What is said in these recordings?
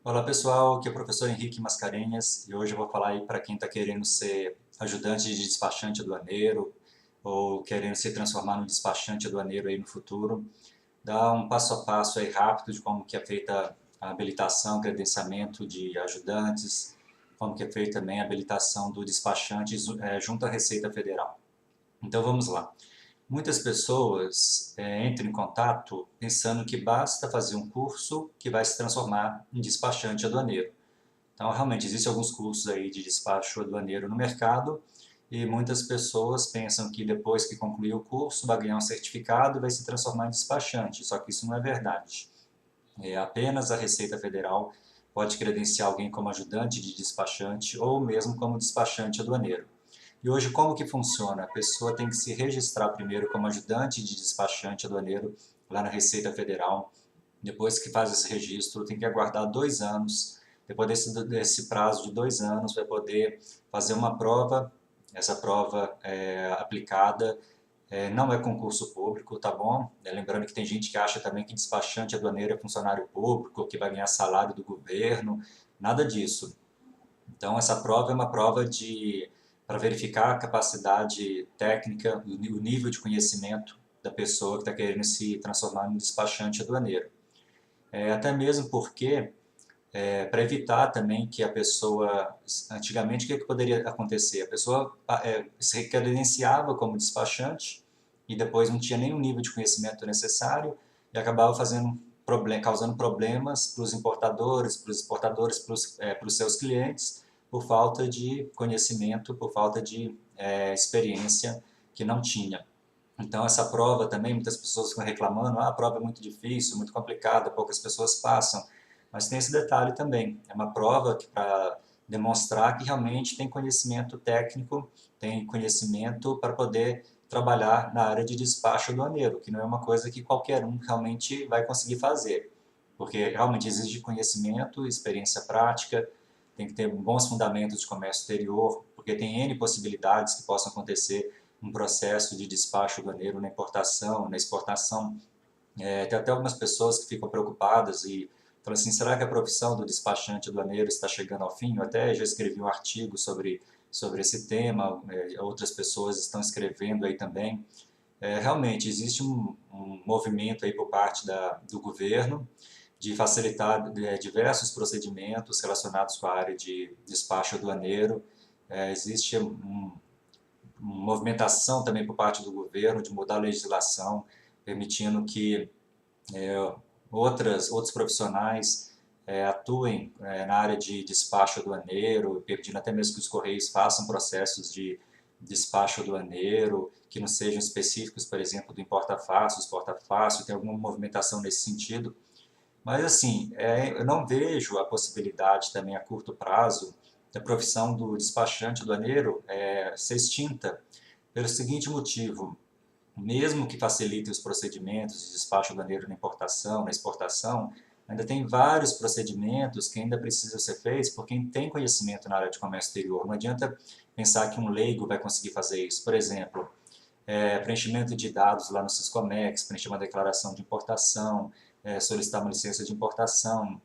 Olá pessoal, aqui é o professor Henrique Mascarenhas e hoje eu vou falar aí para quem está querendo ser ajudante de despachante aduaneiro ou querendo se transformar num despachante aduaneiro aí no futuro, dar um passo a passo aí rápido de como que é feita a habilitação, credenciamento de ajudantes, como que é feita também a habilitação do despachante junto à Receita Federal. Então vamos lá. Muitas pessoas entram em contato pensando que basta fazer um curso que vai se transformar em despachante aduaneiro. Então, realmente, existem alguns cursos aí de despacho aduaneiro no mercado e muitas pessoas pensam que depois que concluir o curso vai ganhar um certificado e vai se transformar em despachante, só que isso não é verdade. Apenas a Receita Federal pode credenciar alguém como ajudante de despachante ou mesmo como despachante aduaneiro. E hoje como que funciona? A pessoa tem que se registrar primeiro como ajudante de despachante aduaneiro lá na Receita Federal. Depois que faz esse registro, tem que aguardar 2 anos. Depois desse prazo de 2 anos, vai poder fazer uma prova. Essa prova é aplicada, não é concurso público, tá bom? Lembrando que tem gente que acha também que despachante aduaneiro é funcionário público, que vai ganhar salário do governo. Nada disso. Então, essa prova é uma prova para verificar a capacidade técnica, o nível de conhecimento da pessoa que está querendo se transformar em despachante aduaneiro. Até mesmo porque, para evitar também que a pessoa, antigamente o que poderia acontecer? A pessoa se credenciava como despachante e depois não tinha nenhum nível de conhecimento necessário e acabava causando problemas para os importadores, para os seus clientes, por falta de conhecimento, por falta de experiência que não tinha. Então, essa prova também, muitas pessoas ficam reclamando, a prova é muito difícil, muito complicada, poucas pessoas passam. Mas tem esse detalhe também, é uma prova para demonstrar que realmente tem conhecimento técnico, tem conhecimento para poder trabalhar na área de despacho aduaneiro, que não é uma coisa que qualquer um realmente vai conseguir fazer, porque realmente exige conhecimento, experiência prática, tem que ter bons fundamentos de comércio exterior, porque tem N possibilidades que possam acontecer um processo de despacho aduaneiro na importação, na exportação. Tem até algumas pessoas que ficam preocupadas e falam assim, será que a profissão do despachante aduaneiro está chegando ao fim? Eu até já escrevi um artigo sobre esse tema, outras pessoas estão escrevendo aí também. Realmente, existe um movimento aí por parte do governo de facilitar diversos procedimentos relacionados com a área de despacho aduaneiro. Existe uma movimentação também por parte do governo de mudar a legislação, permitindo que outros profissionais atuem na área de despacho aduaneiro, permitindo até mesmo que os Correios façam processos de despacho aduaneiro, que não sejam específicos, por exemplo, do importa-fácil, exporta-fácil, tem alguma movimentação nesse sentido. Mas, assim, eu não vejo a possibilidade também a curto prazo da profissão do despachante aduaneiro ser extinta, pelo seguinte motivo: mesmo que facilite os procedimentos de despacho aduaneiro na importação, na exportação, ainda tem vários procedimentos que ainda precisam ser feitos por quem tem conhecimento na área de comércio exterior. Não adianta pensar que um leigo vai conseguir fazer isso. Por exemplo, preenchimento de dados lá no Siscomex, preencher uma declaração de importação, solicitar uma licença de importação,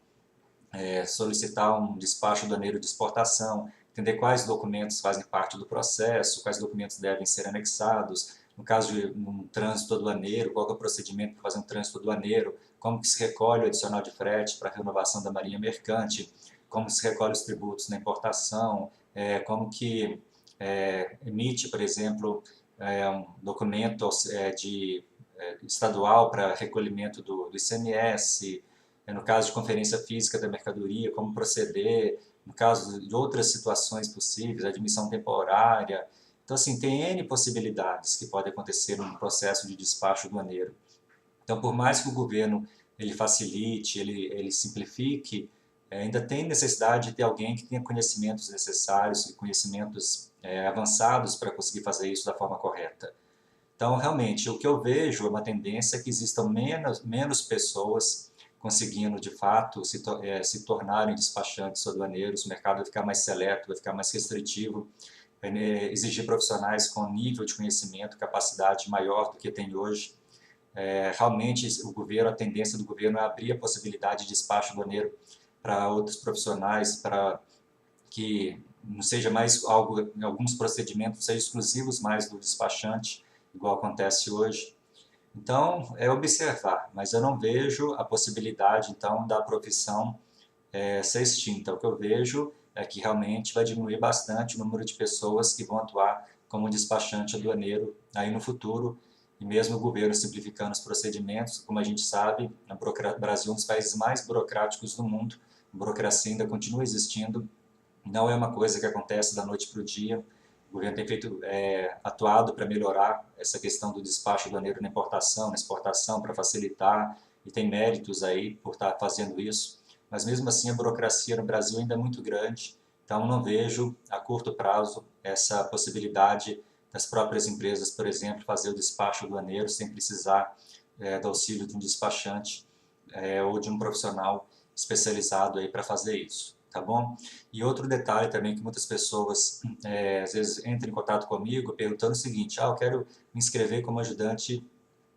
solicitar um despacho aduaneiro de exportação, entender quais documentos fazem parte do processo, quais documentos devem ser anexados, no caso de um trânsito aduaneiro, qual é o procedimento para fazer um trânsito aduaneiro, como que se recolhe o adicional de frete para a renovação da marinha mercante, como se recolhe os tributos na importação, como que emite, por exemplo, um documento estadual para recolhimento do ICMS, no caso de conferência física da mercadoria, como proceder, no caso de outras situações possíveis, admissão temporária. Então, assim, tem N possibilidades que podem acontecer num processo de despacho aduaneiro. Então, por mais que o governo ele facilite, ele simplifique, ainda tem necessidade de ter alguém que tenha conhecimentos necessários e conhecimentos avançados para conseguir fazer isso da forma correta. Então, realmente, o que eu vejo é uma tendência que existam menos pessoas conseguindo, de fato, se tornarem despachantes aduaneiros, o mercado vai ficar mais seleto, vai ficar mais restritivo, vai exigir profissionais com nível de conhecimento, capacidade maior do que tem hoje. Realmente, a tendência do governo é abrir a possibilidade de despacho aduaneiro para outros profissionais, para que não seja mais algo, alguns procedimentos sejam exclusivos mais do despachante, igual acontece hoje. Então, é observar, mas eu não vejo a possibilidade, então, da profissão ser extinta. O que eu vejo é que realmente vai diminuir bastante o número de pessoas que vão atuar como despachante aduaneiro aí no futuro, e mesmo o governo simplificando os procedimentos, como a gente sabe, o Brasil é um dos países mais burocráticos do mundo, a burocracia ainda continua existindo, não é uma coisa que acontece da noite para o dia. O governo tem atuado para melhorar essa questão do despacho aduaneiro na importação, na exportação, para facilitar, e tem méritos aí por estar fazendo isso. Mas mesmo assim a burocracia no Brasil ainda é muito grande, então não vejo a curto prazo essa possibilidade das próprias empresas, por exemplo, fazer o despacho aduaneiro sem precisar do auxílio de um despachante ou de um profissional especializado aí para fazer isso, tá bom? E outro detalhe também que muitas pessoas às vezes entram em contato comigo perguntando o seguinte: eu quero me inscrever como ajudante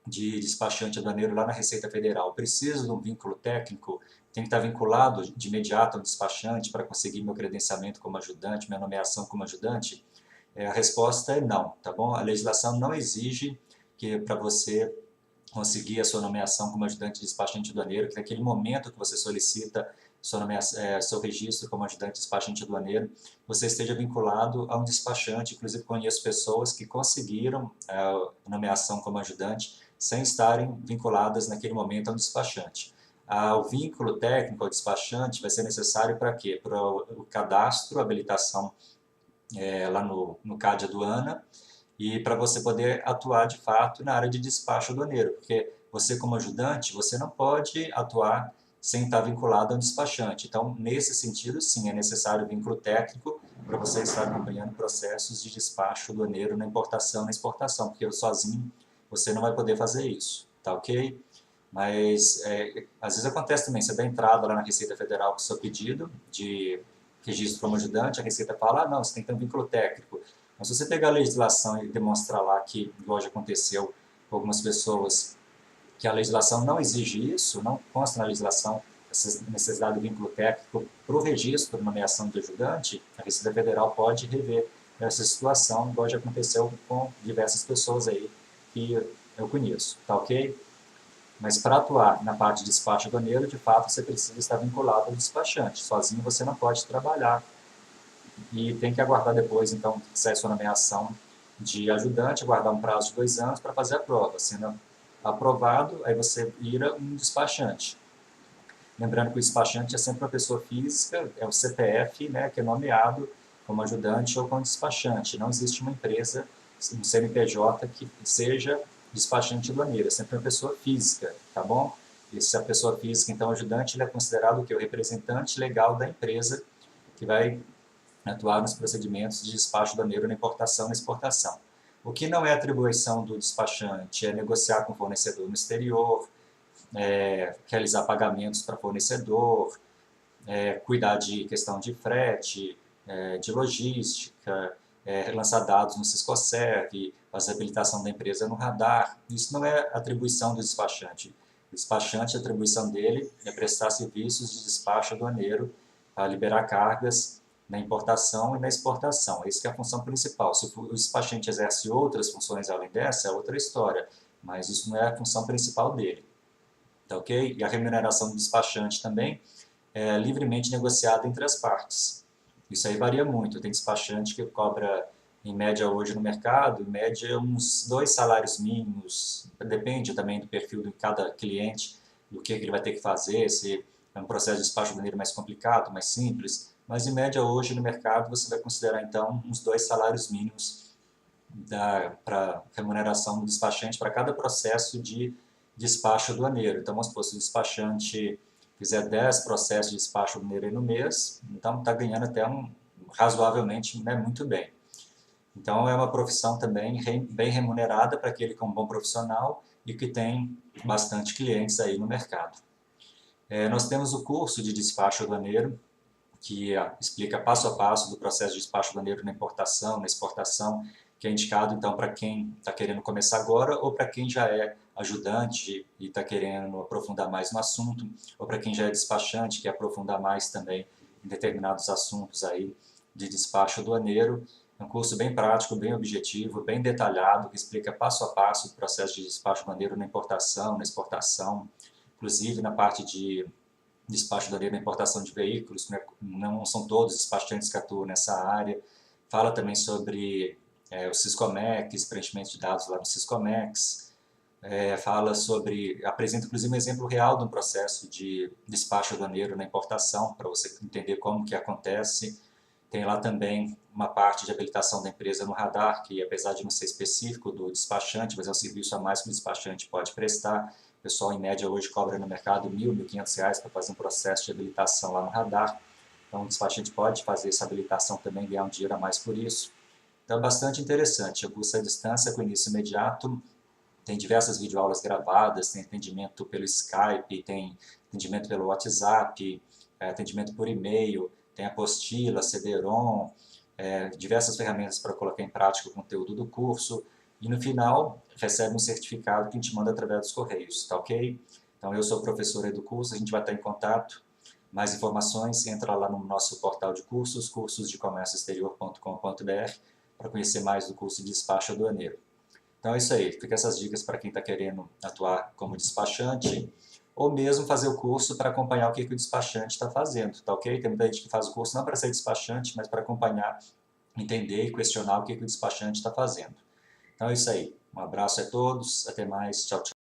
de despachante aduaneiro lá na Receita Federal, preciso de um vínculo técnico? Tem que estar vinculado de imediato ao despachante para conseguir meu credenciamento como ajudante, minha nomeação como ajudante? A resposta é não, tá bom? A legislação não exige que para você conseguir a sua nomeação como ajudante de despachante aduaneiro, que naquele momento que você solicita seu registro como ajudante de despachante aduaneiro, você esteja vinculado a um despachante. Inclusive, conheço pessoas que conseguiram a nomeação como ajudante sem estarem vinculadas naquele momento a um despachante. O vínculo técnico ao despachante vai ser necessário para quê? Para o cadastro, a habilitação lá no CAD Aduana, e para você poder atuar de fato na área de despacho aduaneiro, porque você como ajudante, você não pode atuar sem estar vinculado a um despachante. Então, nesse sentido, sim, é necessário vínculo técnico para você estar acompanhando processos de despacho aduaneiro na importação e na exportação, porque sozinho você não vai poder fazer isso, tá ok? Mas às vezes acontece também, você dá entrada lá na Receita Federal com o seu pedido de registro como ajudante, a Receita fala, não, você tem que ter um vínculo técnico. Mas se você pegar a legislação e demonstrar lá que, igual já aconteceu com algumas pessoas, que a legislação não exige isso, não consta na legislação essa necessidade de vínculo técnico para o registro de nomeação de ajudante, a Receita Federal pode rever essa situação, igual já aconteceu com diversas pessoas aí que eu conheço, tá ok? Mas para atuar na parte de despacho aduaneiro, de fato, você precisa estar vinculado ao despachante. Sozinho você não pode trabalhar. E tem que aguardar depois, então, que saia sua nomeação de ajudante, aguardar um prazo de 2 anos para fazer a prova. Sendo aprovado, aí você vira um despachante. Lembrando que o despachante é sempre uma pessoa física, é o CPF, né, que é nomeado como ajudante ou como despachante. Não existe uma empresa, um CNPJ, que seja despachante aduaneiro, é sempre uma pessoa física, tá bom? E se a pessoa física, então, ajudante, ele é considerado o quê? O representante legal da empresa que vai atuar nos procedimentos de despacho aduaneiro na importação e na exportação. O que não é atribuição do despachante é negociar com o fornecedor no exterior, realizar pagamentos para fornecedor, cuidar de questão de frete, de logística, lançar dados no Siscoserv, fazer habilitação da empresa no radar. Isso não é atribuição do despachante. O despachante, a atribuição dele é prestar serviços de despacho aduaneiro para liberar cargas na importação e na exportação. Essa é a função principal. Se o despachante exerce outras funções além dessa, é outra história, mas isso não é a função principal dele. Tá ok? E a remuneração do despachante também é livremente negociada entre as partes. Isso aí varia muito. Tem despachante que cobra, em média hoje no mercado, em média uns 2 salários mínimos, depende também do perfil de cada cliente, do que ele vai ter que fazer, se é um processo de despacho aduaneiro mais complicado, mais simples, mas em média hoje no mercado você vai considerar então uns 2 salários mínimos para remuneração do despachante para cada processo de despacho aduaneiro. Então vamos supor, se o despachante fizer 10 processos de despacho aduaneiro no mês, então está ganhando até razoavelmente, né, muito bem. Então é uma profissão também bem remunerada para aquele que é um bom profissional e que tem bastante clientes aí no mercado. Nós temos o curso de despacho aduaneiro, que explica passo a passo do processo de despacho aduaneiro na importação, na exportação, que é indicado então para quem está querendo começar agora ou para quem já é ajudante e está querendo aprofundar mais no assunto, ou para quem já é despachante, quer aprofundar mais também em determinados assuntos aí de despacho aduaneiro. É um curso bem prático, bem objetivo, bem detalhado, que explica passo a passo o processo de despacho aduaneiro na importação, na exportação, inclusive na parte de despacho aduaneiro na importação de veículos, né? Não são todos despachantes que atuam nessa área. Fala também sobre o Siscomex, preenchimento de dados lá no Siscomex. Fala sobre, apresenta inclusive um exemplo real de um processo de despacho aduaneiro na importação, para você entender como que acontece. Tem lá também uma parte de habilitação da empresa no radar, que apesar de não ser específico do despachante, mas é um serviço a mais que o despachante pode prestar. O pessoal, em média, hoje cobra no mercado R$ 1.000, R$ 1.500 para fazer um processo de habilitação lá no radar. Então, o despachante pode fazer essa habilitação também, ganhar um dinheiro a mais por isso. Então, é bastante interessante. O curso à distância, com início imediato, tem diversas videoaulas gravadas, tem atendimento pelo Skype, tem atendimento pelo WhatsApp, atendimento por e-mail, tem apostila, CD-ROM, diversas ferramentas para colocar em prática o conteúdo do curso. E no final, recebe um certificado que a gente manda através dos correios, tá ok? Então, eu sou o professor aí do curso, a gente vai estar em contato. Mais informações, entra lá no nosso portal de cursos, cursosdecomércioexterior.com.br, para conhecer mais do curso de despacho aduaneiro. Então é isso aí, fica essas dicas para quem está querendo atuar como despachante, ou mesmo fazer o curso para acompanhar o que o despachante está fazendo, tá ok? Tem muita gente que faz o curso não para ser despachante, mas para acompanhar, entender e questionar o que o despachante está fazendo. Então é isso aí, um abraço a todos, até mais, tchau, tchau.